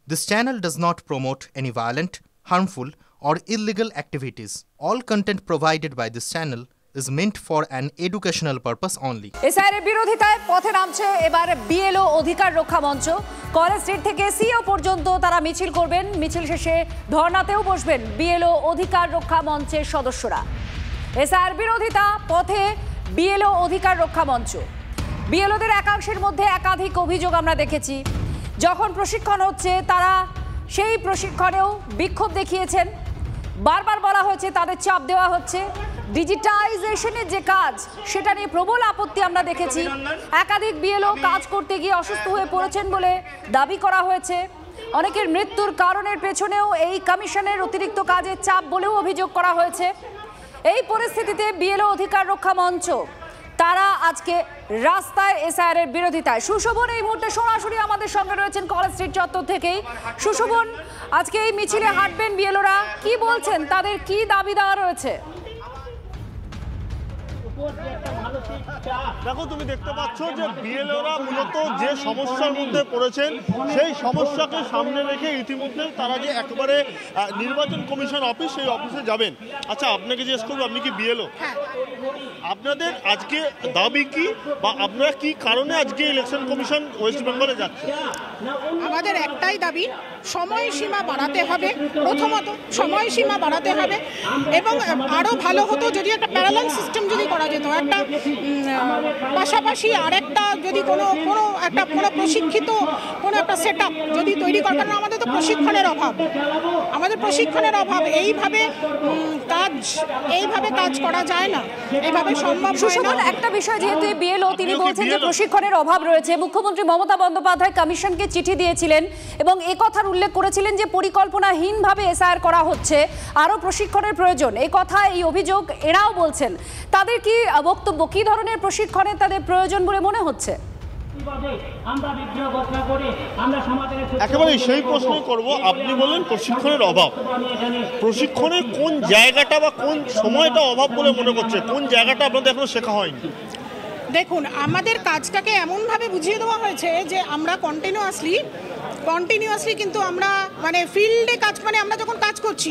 This channel does not promote any violent, harmful, or illegal activities. All content provided by this channel is meant for an educational purpose only. এসআইয়ের বিরোধিতায় পথে নামছে এবার BLO অধিকার রক্ষা মঞ্চ। College street থেকে সিও পর্যন্ত তারা মিছিল করবেন। মিছিল শেষে ধর্নাতেও বসবেন বিএলও অধিকার রক্ষা মঞ্চের সদস্যরা। এসআইয়ের বিরোধিতা পথে বিএলও অধিকার রক্ষা মঞ্চ। বিএলওদের একাংশের মধ্যে একাধিক অভিযোগ আমরা দেখেছি। যখন প্রশিক্ষণ হচ্ছে তারা সেই প্রশিক্ষণেও বিক্ষোভ দেখিয়েছেন। বারবার বলা হয়েছে তাদের চাপ দেওয়া হচ্ছে। ডিজিটাইজেশনের যে কাজ সেটা নিয়ে প্রবল আপত্তি আমরা দেখেছি। একাধিক বিএলও কাজ করতে গিয়ে অসুস্থ হয়ে পড়েছেন বলে দাবি করা হয়েছে। অনেকের মৃত্যুর কারণের পেছনেও এই কমিশনের অতিরিক্ত কাজের চাপ বলেও অভিযোগ করা হয়েছে। এই পরিস্থিতিতে বিএলও অধিকার রক্ষা মঞ্চ তারা আজকে রাস্তায় এসআইআর বিরোধিতায়। সুশোভন এই মুহূর্তে সরাসরি আমাদের সঙ্গে রয়েছেন কলেজ স্ট্রিট চত্বর থেকেই। সুশোভন, আজকে এই মিছিলে হাঁটবেন বিএলওরা, কি বলছেন, তাদের কি দাবি দেওয়া রয়েছে? দেখো, তুমি দেখতে পাচ্ছ যে বিএলওরা মূলত যে সমস্যার মধ্যে পড়েছেন সেই সমস্যাকে সামনে রেখে ইতিমধ্যে তারা যে একেবারে নির্বাচন কমিশন অফিস, সেই অফিসে যাবেন। আচ্ছা, আপনাকে জিজ্ঞেস করবো, আপনি কি বিএলও? আপনাদের আজকে দাবি কি, বা আপনারা কি কারণে আজকে ইলেকশন কমিশন ওয়েস্ট বেঙ্গলে যাচ্ছে? আমাদের একটাই দাবি, সময়সীমা বাড়াতে হবে। প্রথমত সময়সীমা বাড়াতে হবে, এবং আরও ভালো হতো যদি একটা প্যারালাল সিস্টেম যদি করা যেত। একটা পাশাপাশি আরেকটা যদি কোনো প্রশিক্ষিত কোনো একটা সেট আপ যদি তৈরি করার, কারণ আমাদের তো প্রশিক্ষণের অভাব, এইভাবে কাজ করা যায় না, এইভাবে সম্ভব হয় না। একটা বিষয়, যেহেতু বিএলও তিনি বলছেন যে প্রশিক্ষণের অভাব রয়েছে, মুখ্যমন্ত্রী মমতা বন্দ্যোপাধ্যায় কমিশনকে চিঠি দিয়েছিলেন এবং এ কথার উল্লেখ করেছিলেন যে পরিকল্পনাহীনভাবে এসআইআর করা হচ্ছে, আরও প্রশিক্ষণের প্রয়োজন। এই কথা, এই অভিযোগ এরাও বলছেন। তাদের কি বক্তব্য, কি ধরনের প্রশিক্ষণের তাদের প্রয়োজন বলে মনে হচ্ছে? একেবারে সেই প্রশ্ন করব। আপনি বলেন প্রশিক্ষণের অভাব, প্রশিক্ষণের কোন জায়গাটা বা কোন সময়টা অভাব বলে মনে করছে? কোন জায়গাটা আপনাদের এখনো শেখা হয়নি? দেখুন, আমাদের কাজটাকে এমনভাবে বুঝিয়ে দেওয়া হয়েছে যে আমরা কন্টিনিউয়াসলি কিন্তু আমরা ফিল্ডে কাজ, আমরা যখন কাজ করছি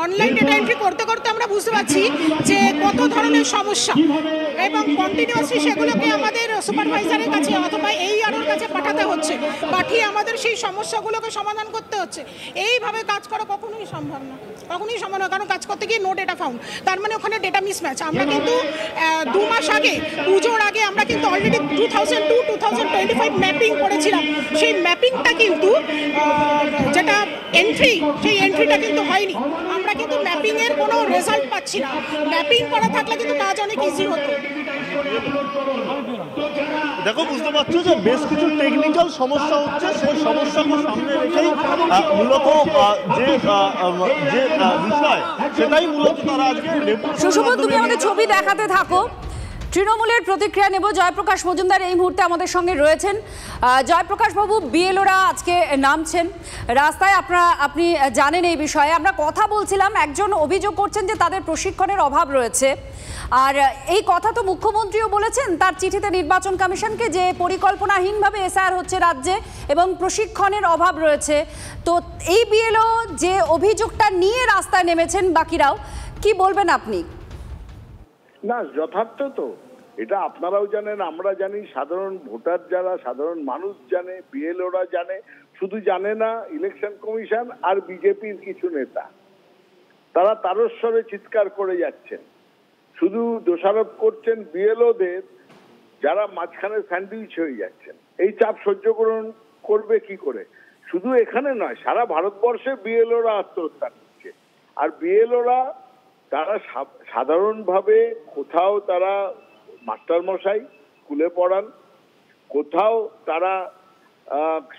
অনলাইন ডেটা এন্ট্রি করতে করতে আমরা বুঝতে পারছি যে কত ধরনের সমস্যা, এবং কন্টিনিউয়াসলি সেগুলোকে আমাদের সুপারভাইজারের কাছে অথবা AROর কাছে পাঠিয়ে আমাদের সেই সমস্যাগুলোকে সমাধান করতে হচ্ছে। এইভাবে কাজ করা কখনোই সম্ভব না, কারণ কাজ করতে গিয়ে নো ডেটা ফাউন্ড, তার মানে ওখানে ডেটা মিসম্যাচ। আমরা কিন্তু 2 মাস আগে, পুজোর আগে আমরা কিন্তু অলরেডি 2002-2025 ম্যাপিং করেছিলাম। সেই ম্যাপিংটা কিন্তু যেটা এন্ট্রি, সেই এন্ট্রিটা কিন্তু হয়নি। আমরা কিন্তু ম্যাপিংয়ের কোনো রেজাল্ট পাচ্ছি না। ম্যাপিং করা থাকলে কিন্তু কাজ অনেক ইজি হতো। দেখো, বুঝতে পারছো যে বেশ কিছু টেকনিক্যাল সমস্যা হচ্ছে, সেই সমস্যাকে সামনে রেখেই মূলত যে বিষয় সেটাই মূলত তারা আজকে। সুশোভন, তুমি আমাদের ছবি দেখাতে থাকো। তৃণমূলের প্রতিক্রিয়া নেব। জয়প্রকাশ মজুমদার এই মুহূর্তে আমাদের সঙ্গে রয়েছেন। জয়প্রকাশ বাবু, বিএলওরা আজকে নামছেন রাস্তায়, আপনি জানেন এই বিষয়ে। আমরা কথা বলছিলাম, একজন অভিযোগ করছেন যে তাদের প্রশিক্ষণের অভাব রয়েছে, আর এই কথা তো মুখ্যমন্ত্রীও বলেছেন তার চিঠিতে নির্বাচন কমিশনকে, যে পরিকল্পনাহীনভাবে এসআইআর হচ্ছে রাজ্যে এবং প্রশিক্ষণের অভাব রয়েছে। তো এই বিএলও যে অভিযোগটা নিয়ে রাস্তায় নেমেছেন, বাকিরাও কি বলবেন আপনি? না, যথার্থ তো। এটা আপনারাও জানেন, আমরা জানি, সাধারণ ভোটার যারা, সাধারণ মানুষ জানে, বিএলওরা জানে। শুধু জানে না ইলেকশন কমিশন আর বিজেপির কিছু নেতা, তারা তারস্বরে চিৎকার করে যাচ্ছেন, শুধু দোষারোপ করছেন বিএলওদের, যারা মাঝখানে স্যান্ডউইচ হয়ে যাচ্ছেন। এই চাপ সহ্য করবে কি করে? শুধু এখানে নয়, সারা ভারতবর্ষে বিএলওরা আত্মহত্যা করছে। আর বিএলওরা তারা সাধারণভাবে কোথাও তারা মাস্টারমশাই, স্কুলে পড়ান, কোথাও তারা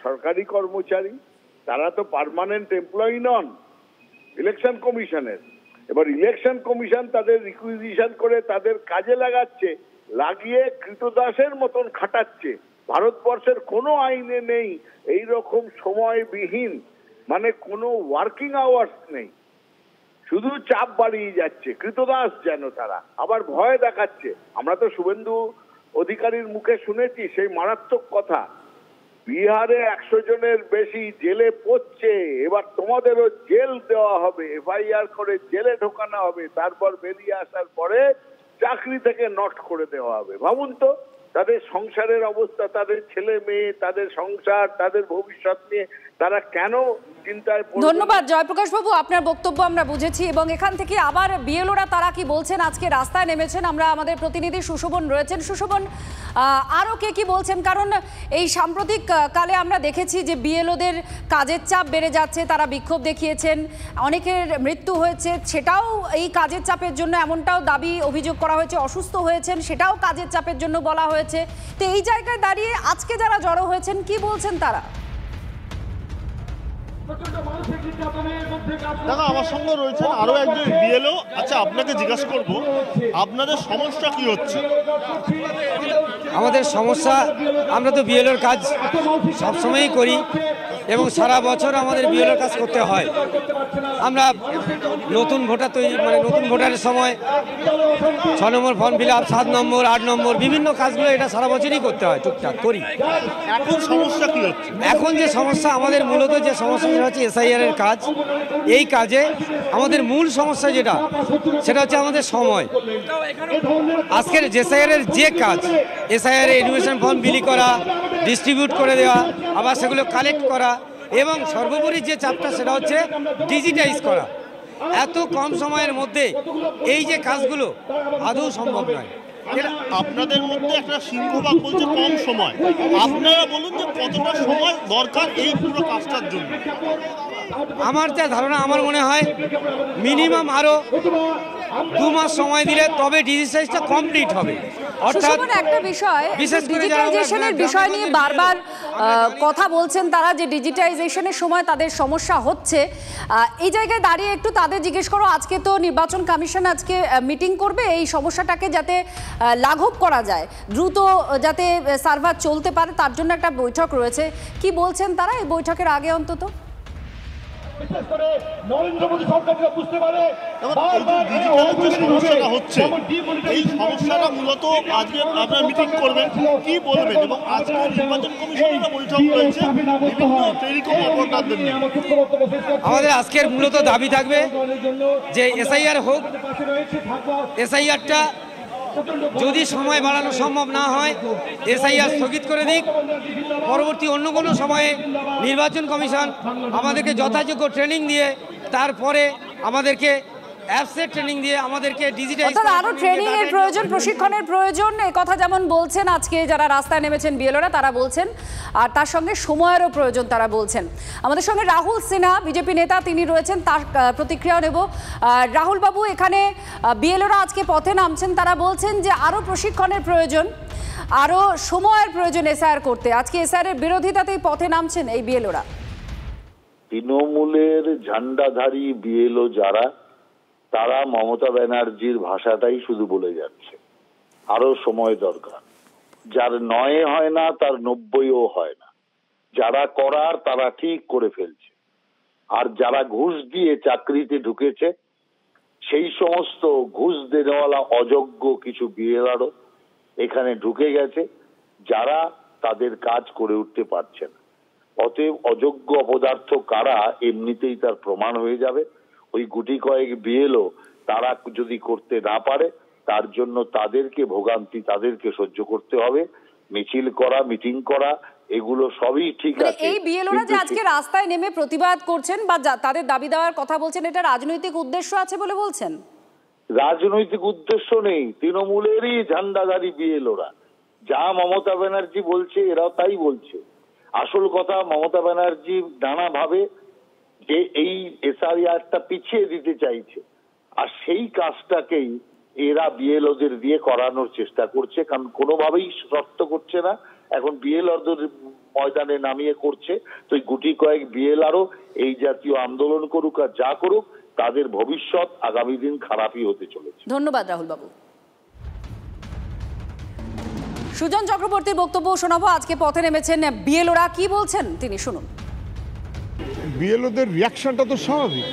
সরকারি কর্মচারী, তারা তো পার্মানেন্ট এমপ্লয়ি নন ইলেকশন কমিশনের। এবার ইলেকশন কমিশন তাদের রিকুইজিশন করে তাদের কাজে লাগিয়ে কৃতদাসের মতন খাটাচ্ছে। ভারতবর্ষের কোনো আইনে নেই এই রকম সময়বিহীন, কোনো ওয়ার্কিং আওয়ার্স নেই, শুধু চাপ বাড়িয়ে যাচ্ছে, কৃতদাস যেন তারা। আবার ভয় দেখাচ্ছে। আমরা তো শুভেন্দু অধিকারীর মুখে শুনেছি সেই মারাত্মক কথা বিহারে 100 জনের বেশি জেলে পড়ছে, এবার তোমাদেরও জেল দেওয়া হবে, এফআইআর করে জেলে ঢোকানো হবে, তারপর বেরিয়ে আসার পরে চাকরি থেকে নট করে দেওয়া হবে। ভাবুন তো তাদের সংসারের অবস্থা, তাদের ছেলে মেয়ে, তাদের সংসার, তাদের ভবিষ্যৎ নিয়ে তারা কেন চিন্তায় পড়বে? ধন্যবাদ জয়প্রকাশ বাবু, আপনার বক্তব্য আমরা বুঝেছি এবং এখান থেকে আবার বিএলওরা তারা কি বলছেন আজকে রাস্তায় নেমেছেন, আমরা আমাদের প্রতিনিধি সুশোভন রয়েছেন। সুশোভন, আরও কে কি বলছেন? কারণ এই সাম্প্রতিক কালে আমরা দেখেছি যে বিএলওদের কাজের চাপ বেড়ে যাচ্ছে, তারা বিক্ষোভ দেখিয়েছেন, অনেকের মৃত্যু হয়েছে, সেটাও এই কাজের চাপের জন্য, এমনটাও দাবি অভিযোগ করা হয়েছে, অসুস্থ হয়েছেন সেটাও কাজের চাপের জন্য বলা হয়েছে। তো এই জায়গায় দাঁড়িয়ে আজকে যারা জড়ো হয়েছেন কি বলছেন তারা? দেখো আমার সঙ্গে রয়েছেন আরো একজন বিএলও। আচ্ছা আপনাকে জিজ্ঞাসা করব, আপনাদের সমস্যা কি হচ্ছে? আমাদের সমস্যা, আমরা তো বিএলওর কাজ সবসময়ই করি এবং সারা বছর আমাদের বিএলওর কাজ করতে হয়। আমরা নতুন ভোটার তৈরি, মানে নতুন ভোটারের সময় 6 নম্বর ফর্ম ফিল আপ, 7 নম্বর, 8 নম্বর, বিভিন্ন কাজগুলো এটা সারা বছরই করতে হয়, টুকটাক করি। এখন সমস্যা কি হচ্ছে? এখন যে সমস্যা আমাদের, মূলত যে সমস্যা সেটা হচ্ছে এসআইআর এর কাজ। এই কাজে আমাদের মূল সমস্যা যেটা, সেটা হচ্ছে আমাদের সময়। আজকের এসআইআর এর যে কাজ, এসআইআর এর এডুকেশন ফর্ম বিলি করা, ডিস্ট্রিবিউট করে দেওয়া, আবার সেগুলো কালেক্ট করা, এবং সর্বোপরি যে চাপটা সেটা হচ্ছে ডিজিটাইজ করা। এত কম সময়ের মধ্যে এই যে কাজগুলো আদৌ সম্ভব নয়। আপনাদের মধ্যে একটা সিংহভাগ বলছে কম সময়, আপনারা বলুন যে কতটা সময় দরকার এই পুরো কাজটার জন্য? আমার যা ধারণা, আমার মনে হয় মিনিমাম আরো 2 মাস সময় দিলে তবে ডিজিটাইজটা কমপ্লিট হবে। অর্থাৎ একটা বিষয়, ডিজিটাইজেশনের বিষয় নিয়ে বারবার কথা বলছেন তারা, যে ডিজিটাইজেশনের সময় তাদের সমস্যা হচ্ছে। এই জায়গায় দাঁড়িয়ে একটু তাদের জিজ্ঞেস করো, আজকে তো নির্বাচন কমিশন আজকে মিটিং করবে এই সমস্যাটাকে যাতে লাঘব করা যায়, দ্রুত যাতে সার্ভার চলতে পারে, তার জন্য একটা বৈঠক রয়েছে। কি বলছেন তারা এই বৈঠকের আগে? অন্তত সমস্যাটা হচ্ছে, এই সমস্যাটা মূলত আজকে আপনারা মিটিং করবেন, কি বলবেন? এবং আজকে নির্বাচন কমিশনের বৈঠক রয়েছে বিভিন্ন টেলিকম অপারেটরদের নিয়ে। আমাদের আজকের মূলত দাবি থাকবে যে এসআইআর হোক, এসআইআরটা যদি সময় বাড়ানো সম্ভব না হয় এসআইআর স্থগিত করে দিক। পরবর্তী অন্য কোনো সময়ে নির্বাচন কমিশন আমাদেরকে যথাযোগ্য ট্রেনিং দিয়ে, তারপরে আমাদেরকে অ্যাপসের ট্রেনিং দিয়ে আমাদেরকে ডিজিটাল, অর্থাৎ আরো ট্রেনিং এর প্রয়োজন, প্রশিক্ষণের প্রয়োজন, এই কথা যেমন বলছেন আজকে যারা রাস্তায় নেমেছেন বিএলওরা তারা বলছেন, আর তার সঙ্গে সময়েরও প্রয়োজন তারা বলছেন। আমাদের সঙ্গে রাহুল সিনহা বিজেপি নেতা, তিনি রয়েছেন, তার প্রতিক্রিয়া নেব। রাহুল বাবু, এখানে বিএলওরা আজকে পথে নামছেন, তারা বলছেন যে আরো প্রশিক্ষণের প্রয়োজন, আরো সময়ের প্রয়োজন এসআইআর করতে। আজকে এসআইআর এর বিরোধিতাতেই পথে নামছেন এই বিএলওরা। তৃণমূলের ঝান্ডাধারী বিএলও যারা, তারা মমতা ব্যানার্জির ভাষাটাই শুধু বলে যাচ্ছে, আরো সময় দরকার। যার 9 হয় না তার 90ও হয় না। যারা করার তারা ঠিক করে ফেলছে, আর যারা ঘুষ দিয়ে চাকরিতে ঢুকেছে সেই সমস্ত ঘুষ দেওয়ালা অযোগ্য কিছু বিএলআরও এখানে ঢুকে গেছে, যারা তাদের কাজ করে উঠতে পারছে না। অতএব অযোগ্য অপদার্থ কারা এমনিতেই তার প্রমাণ হয়ে যাবে। ওই গুটি কয়েক বিএলও তারা যদি করতে না পারে, তার জন্য তাদেরকে ভোগান্তি, তাদেরকে সহ্য করতে হবে। মিছিল করা, মিটিং করা, এগুলো সবই ঠিক আছে। এই বিএলওরা যে আজকে রাস্তায় নেমে প্রতিবাদ করছেন বা তাদের দাবি দেওয়ার কথা বলছেন, এটা রাজনৈতিক উদ্দেশ্য আছে বলে বলছেন? রাজনৈতিক উদ্দেশ্য নেই, তৃণমূলেরই ঝান্ডাধারী বিএলওরা। যা মমতা ব্যানার্জি বলছে এরাও তাই বলছে। আসল কথা, মমতা ব্যানার্জি নানাভাবে যে এই এসআইআরটা পিছিয়ে দিতে চাইছে, আর সেই কাজটাকেই এরা বিএলওদের দিয়ে করানোর চেষ্টা করছে। কারণ কোনোভাবেই শর্ত করছে না, এখন বিএলওদের ময়দানে নামিয়ে করছে। তো গুটি কয়েক বিএলআরও এই জাতীয় আন্দোলন করুক আর যা করুক, তাদের ভবিষ্যৎ আগামী দিন খারাপই হতে চলেছে। ধন্যবাদ রাহুল বাবু। সুজন চক্রবর্তীর বক্তব্য শোনাবো। আজকে পথে নেমেছেন বিএলওরা, কি বলছেন তিনি শুনুন। বিএলওদের রিয়াকশনটা তো স্বাভাবিক।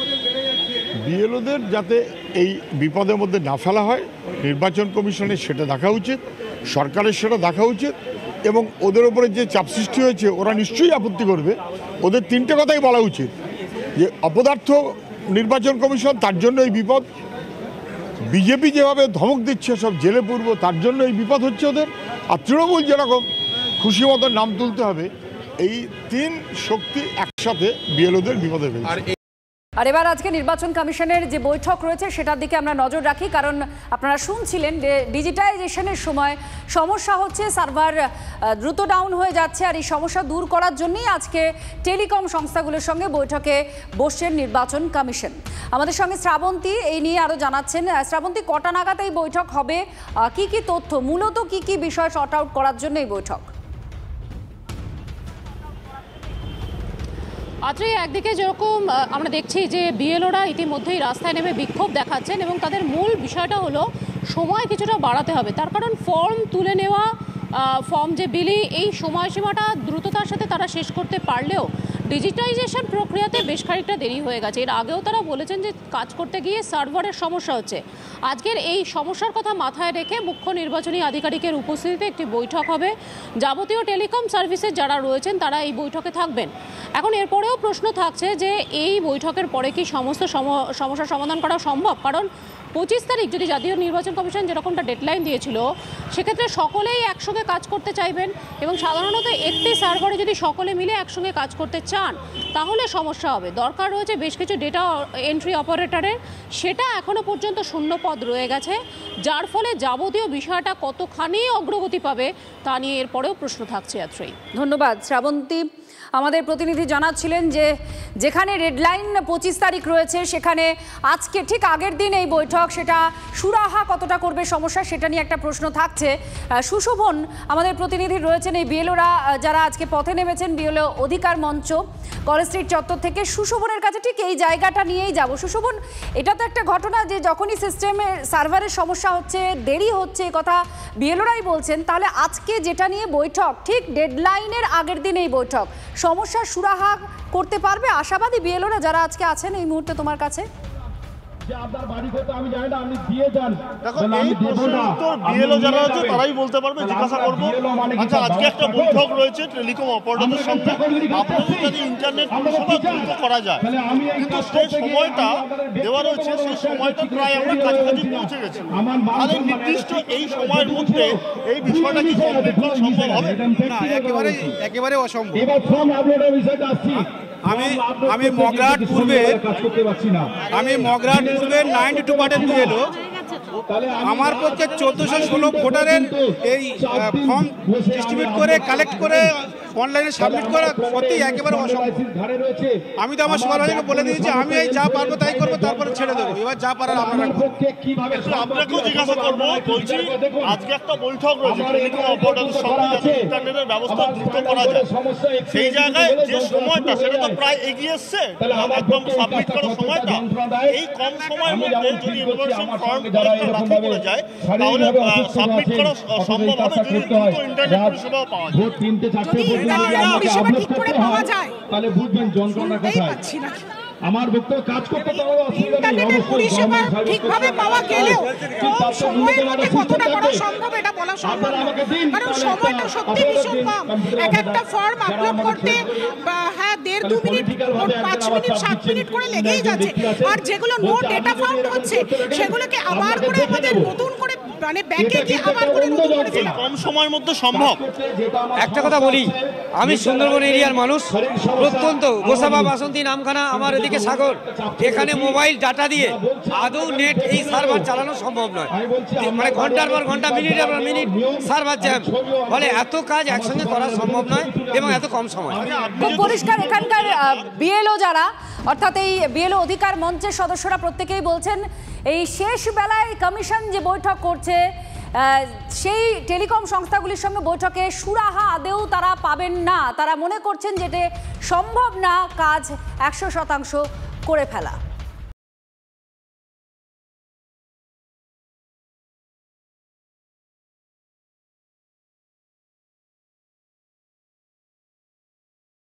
বিএলওদের যাতে এই বিপদের মধ্যে না ফেলা হয়, নির্বাচন কমিশনের সেটা দেখা উচিত, সরকারের সেটা দেখা উচিত। এবং ওদের ওপরে যে চাপ সৃষ্টি হয়েছে ওরা নিশ্চয়ই আপত্তি করবে। ওদের তিনটে কথাই বলা উচিত যে অপদার্থ নির্বাচন কমিশন, তার জন্য এই বিপদ। বিজেপি যেভাবে ধমক দিচ্ছে সব জেলে পূর্ব, তার জন্য এই বিপদ হচ্ছে ওদের। আর তৃণমূল যেরকম খুশি মতো নাম তুলতে হবে, এই তিন শক্তি একসাথে বিএলওদের বিপদে ফেলছে। আর এবার আজকে নির্বাচন কমিশনের যে বৈঠক রয়েছে সেটার দিকে আমরা নজর রাখি, কারণ আপনারা শুনছিলেন যে ডিজিটাইজেশনের সময় সমস্যা হচ্ছে, সার্ভার দ্রুত ডাউন হয়ে যাচ্ছে। আর এই সমস্যা দূর করার জন্যই আজকে টেলিকম সংস্থাগুলোর সঙ্গে বৈঠকে বসছেন নির্বাচন কমিশন। আমাদের সঙ্গে শ্রাবন্তী এই নিয়ে আরও জানাচ্ছেন। শ্রাবন্তী, কটা নাগাদ এই বৈঠক হবে, কি কি তথ্য, মূলত কি কি বিষয় শর্ট আউট করার জন্য এই বৈঠক? আজকে একদিকে যেরকম আমরা দেখছি যে বিএলওরা ইতিমধ্যেই রাস্তায় নেমে বিক্ষোভ দেখাচ্ছেন এবং তাদের মূল বিষয়টা হলো সময় কিছুটা বাড়াতে হবে। তার কারণ ফর্ম তুলে নেওয়া, ফর্ম যে বিলি, এই সময়সীমাটা দ্রুততার সাথে তারা শেষ করতে পারলেও ডিজিটাইজেশন প্রক্রিয়াতে বেশ খানিকটা দেরি হয়ে গেছে। এর আগেও তারা বলেছেন যে কাজ করতে গিয়ে সার্ভারের সমস্যা হচ্ছে। আজকের এই সমস্যার কথা মাথায় রেখে মুখ্য নির্বাচনী আধিকারিকের উপস্থিতিতে একটি বৈঠক হবে। যাবতীয় টেলিকম সার্ভিসের যারা রয়েছেন তারা এই বৈঠকে থাকবেন। এখন এরপরেও প্রশ্ন থাকছে যে এই বৈঠকের পরে কি সমস্ত সমস্যার সমাধান করা সম্ভব? কারণ 25 তারিখ যদি জাতীয় নির্বাচন কমিশন যেরকমটা ডেডলাইন দিয়েছিল, সেক্ষেত্রে সকলেই একসঙ্গে কাজ করতে চাইবেন এবং সাধারণত একটি সার্ভারে যদি সকলে মিলে একসঙ্গে কাজ করতে চান তাহলে সমস্যা হবে। দরকার রয়েছে বেশ কিছু ডেটা এন্ট্রি অপারেটরের, সেটা এখনও পর্যন্ত শূন্য পদ রয়ে গেছে, যার ফলে যাবতীয় বিষয়টা কতখানি অগ্রগতি পাবে তা নিয়ে এরপরেও প্রশ্ন থাকছে। ধন্যবাদ শ্রাবন্তী। আমাদের প্রতিনিধি জানাচ্ছিলেন যে যেখানে ডেডলাইন 25 তারিখ রয়েছে, সেখানে আজকে ঠিক আগের দিন এই বৈঠক, সেটা সুরাহা কতটা করবে সমস্যা সেটা নিয়ে একটা প্রশ্ন থাকছে। সুশোভন আমাদের প্রতিনিধি রয়েছেন, এই বিএলওরা যারা আজকে পথে নেমেছেন, বিএলও অধিকার মঞ্চ কলেজ স্ট্রিট চত্বর থেকে। সুশোভনের কাছে ঠিক এই জায়গাটা নিয়েই যাব। সুশোভন, এটা তো একটা ঘটনা যে যখনই সিস্টেমের সার্ভারের সমস্যা হচ্ছে, দেরি হচ্ছে, কথা বিএলওরাই বলছেন, তাহলে আজকে যেটা নিয়ে বৈঠক, ঠিক ডেডলাইনের আগের দিন এই বৈঠক, সমস্যার সুরাহা করতে পারবে আশাবাদী বিএলওরা যারা আজকে আছেন এই মুহূর্তে তোমার কাছে? তারাই বলতে পারবে, জিজ্ঞাসা করবো। আচ্ছা, আজকে একটা বৈঠক রয়েছে টেলিকম অপারেটরের সঙ্গে, আপনাদের যদি ইন্টারনেট পরিষেবা দ্রুত করা যায়, কিন্তু সেই সময়টা দেওয়া রয়েছে, সেই সময়টা প্রায় আমরা কাছাকাছি পৌঁছে গেছি। তাহলে নির্দিষ্ট এই সময়ের মধ্যে এই বিষয়টা কি কমপ্লিট করা সম্ভব হবে? না, একেবারে অসম্ভব। আমি মগরাট পূর্বে 92% এলো। আমার পক্ষে 1416 ভোটারের এই ফর্ম ডিস্ট্রিবিউট করে, কালেক্ট করে, অনলাইনে সাবমিট করা সত্যি একেবারে অসম্ভব। আমি তো আমার সুপারভাইজারকে বলে দিয়েছি আমি এই যা পারবো তাই করবো, তারপরে ছেড়ে দেবো। এবার যা পারার আমরা আপনাকেও জিজ্ঞাসা করবো। বলছি, আজকে একটা বৈঠক রয়েছে টেলিকম অপারেটরের সঙ্গে, যাতে ইন্টারনেটের ব্যবস্থা দ্রুত করা যায়। সেই জায়গায় যে সময়টা, সেটা তো প্রায় এগিয়ে এসছে, একদম সাবমিট করার সময়টা। এই কম সময়ের মধ্যে যদি ইনফরমেশন ফর্ম রাখা করে যায়, তাহলে সাবমিট করা সম্ভব হবে যদি দ্রুত ইন্টারনেট পরিষেবা পাওয়া যায়। তাহলে বুঝবেন যন্ত্রণা কোথায়। আমার বক্তব্য কাজ করতে ইন্টারনেটের পরিষেবা ঠিকভাবে পাওয়া গেলেও কম সময়ের মধ্যে কতটা করা সম্ভব এটা বলা সম্ভব না, কারণ সময়টা সত্যি ভীষণ কম। একটা ফর্ম আপলোড করতে 1.5-2 মিনিট, 5 মিনিট, 7 মিনিট করে লেগেই যাচ্ছে। আর যেগুলো নো ডেটা ফাউন্ড হচ্ছে, সেগুলোকে আবার করে আমাদের নতুন করে, মানে ব্যাকে গিয়ে আবার করে নতুন করে ফেলা কম সময়ের মধ্যে সম্ভব। একটা কথা বলি, আমি সুন্দরবন এরিয়ার মানুষ, প্রত্যন্ত গোসাবা, বাসন্তী, নামখানা, আমার এদিকে সাগর, এখানে মোবাইল ডাটা দিয়ে আদৌ নেট এই সার্ভার চালানো সম্ভব নয়। মানে ঘন্টার পর ঘন্টা, মিনিটের পর মিনিট সার্ভার জ্যাম, ফলে এত কাজ একসঙ্গে করা সম্ভব নয় এবং এত কম সময়। খুব পরিষ্কার এখানকার বিএলও যারা, অর্থাৎ এই বিএলও অধিকার মঞ্চের সদস্যরা প্রত্যেকেই বলছেন এই শেষ বেলায় কমিশন যে বৈঠক করছে, সেই টেলিকম সংস্থাগুলির সঙ্গে বৈঠকে সুরাহা আদেও তারা পাবেন না। তারা মনে করছেন যেটা সম্ভব না কাজ 100% করে ফেলা।